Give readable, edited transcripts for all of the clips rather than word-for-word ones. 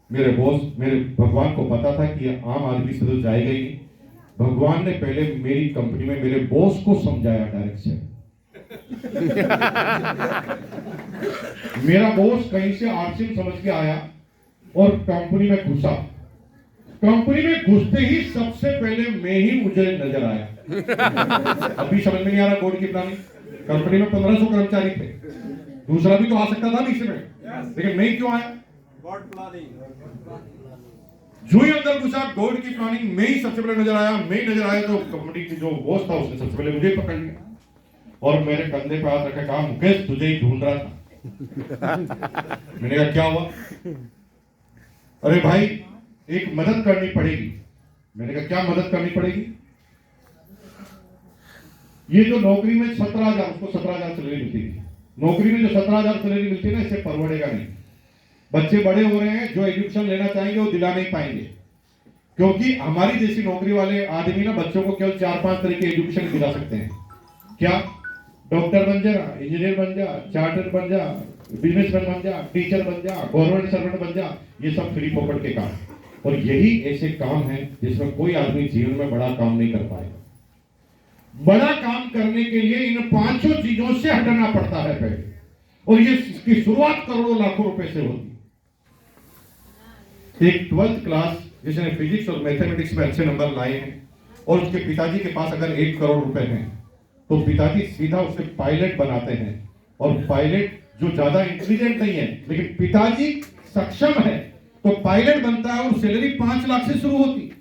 मेरे बॉस, मेरे भगवान को पता था कि ये आम आदमी से तो जाएगा ही नहीं। भगवान ने पहले मेरी कंपनी में मेरे बॉस को समझाया डायरेक्ट से। मेरा बॉस कहीं से आरसीएम समझ के आया और कंपनी में घुसा। कंपनी में घुसते ही सबसे पहले मैं ही मुझे नजर आया। अभी समझ में नहीं आ रहा बोर्ड की प्लानिंग। कंपनी में 1500 कर्मचारी थे, दूसरा भी तो आ सकता था बीच में, लेकिन मैं क्यों आया? जो ही अंदर घुसा, बोर्ड की प्लानिंग में ही सबसे पहले नजर आया। मैं ही नजर आया तो कंपनी की जो बॉस था उसने सबसे पहले मुझे ही पकड़ लिया और मेरे कंधे पे हाथ रखा, कहा मुकेश तुझे ही ढूंढ रहा था। मैंने कहा क्या हुआ? अरे भाई एक मदद करनी पड़ेगी। मैंने कहा क्या मदद करनी पड़ेगी? ये जो नौकरी में 17,000, उसको 17,000 सैलरी मिलती थी। नौकरी में जो 17,000 सैलरी मिलती है ना, इससे परवड़ेगा नहीं। बच्चे बड़े हो रहे हैं, जो एजुकेशन लेना चाहेंगे वो दिला नहीं पाएंगे, क्योंकि हमारी जैसी नौकरी वाले आदमी ना बच्चों को केवल 4-5 तरह के एजुकेशन दिला सकते हैं। क्या? डॉक्टर बन जा, इंजीनियर बन जा, चार्टर्ड बन जा, बिजनेसमैन बन जा, टीचर बन जा, गवर्नमेंट सर्वेंट बन जा। ये सब फ्री पॉकेट के काम, और यही ऐसे काम है जिसमें कोई आदमी जीवन में बड़ा काम नहीं कर पाएगा। बड़ा काम करने के लिए इन 5 चीजों से हटना पड़ता है पहले, और ये इसकी शुरुआत करोड़ों लाखों रुपए से होती है। एक 12th क्लास जिसने फिजिक्स और मैथमेटिक्स में अच्छे नंबर लाए हैं और उसके पिताजी के पास अगर 1 करोड़ रुपए हैं तो पिताजी सीधा उसे पायलट बनाते हैं। और पायलट जो ज्यादा इंटेलिजेंट नहीं है लेकिन पिताजी सक्षम है तो पायलट बनता है, और सैलरी 5 लाख से शुरू होती।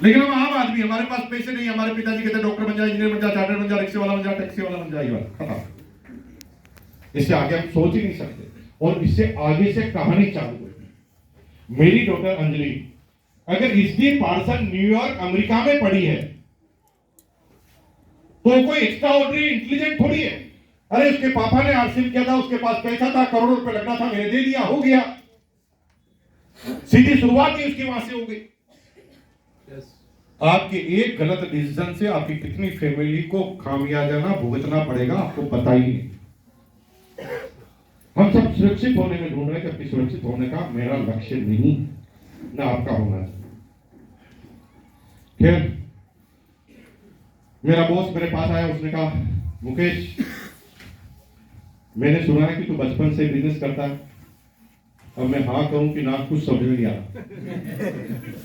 लेकिन हम आम आदमी, हमारे पास पैसे नहीं, हमारे पिताजी कहते डॉक्टर बन जा, इंजीनियर बन जा, चार्टर्ड बन जा, रिक्शे वाला बन जा, टैक्सी वाला बन जा। इससे आगे हम सोच ही नहीं सकते, और इससे आगे से कहानी चालू हुई। मेरी डॉक्टर अंजलि अगर इसकी पार्सल न्यूयॉर्क अमेरिका में पड़ी है तो कोई एक्स्ट्रा ऑर्डिनरी इंटेलिजेंट थोड़ी है। अरे उसके पापा ने आरसीएम किया था, उसके पास पैसा था, करोड़ों रुपए लगना था, मैंने दे दिया, हो गया। सीधी शुरुआत ही उसकी वहां से हो गई। आपके एक गलत डिसीजन से आपकी कितनी फैमिली को खामियाजा भुगतना पड़ेगा आपको पता ही नहीं। हम सब सुरक्षित होने में ढूंढ रहे हैं, जबकि सुरक्षित होने का मेरा लक्ष्य नहीं, ना आपका होना चाहिए। खैर, मेरा बॉस मेरे पास आया, उसने कहा मुकेश मैंने सुना है कि तू बचपन से बिजनेस करता है। अब मैं हाँ कहूं कि ना कुछ समझ में नहीं आ रहा।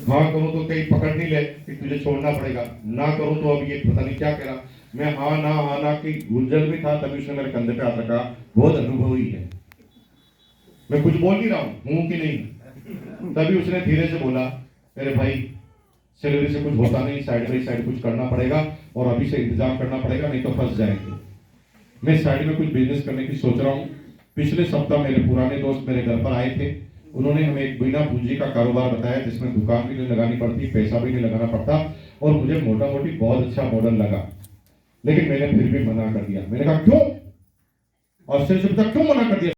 हाँ करूं तो कहीं पकड़ नहीं ले कि तुझे छोड़ना पड़ेगा, ना करूं तो अब ये पता नहीं क्या कह रहा। मैं हाँ ना की गुंजल में था, तभी उसने मेरे कंधे पे हाथ रखा। बहुत अनुभवी है, मैं कुछ बोल नहीं रहा हूं कि नहीं। तभी उसने धीरे से बोला, अरे भाई सैलरी से कुछ होता नहीं, साइड बाई साइड कुछ करना पड़ेगा, और अभी से इंतजाम करना पड़ेगा, नहीं तो फंस जाएंगे। मैं साइड में कुछ बिजनेस करने की सोच रहा हूँ। पिछले सप्ताह मेरे पुराने दोस्त मेरे घर पर आए थे, उन्होंने हमें एक बिना पूंजी का कारोबार बताया जिसमें दुकान भी नहीं लगानी पड़ती, पैसा भी नहीं लगाना पड़ता, और मुझे मोटा मोटी बहुत अच्छा मॉडल लगा। लेकिन मैंने फिर भी मना कर दिया। मैंने कहा क्यों? और सिर्फ तक क्यों मना कर दिया?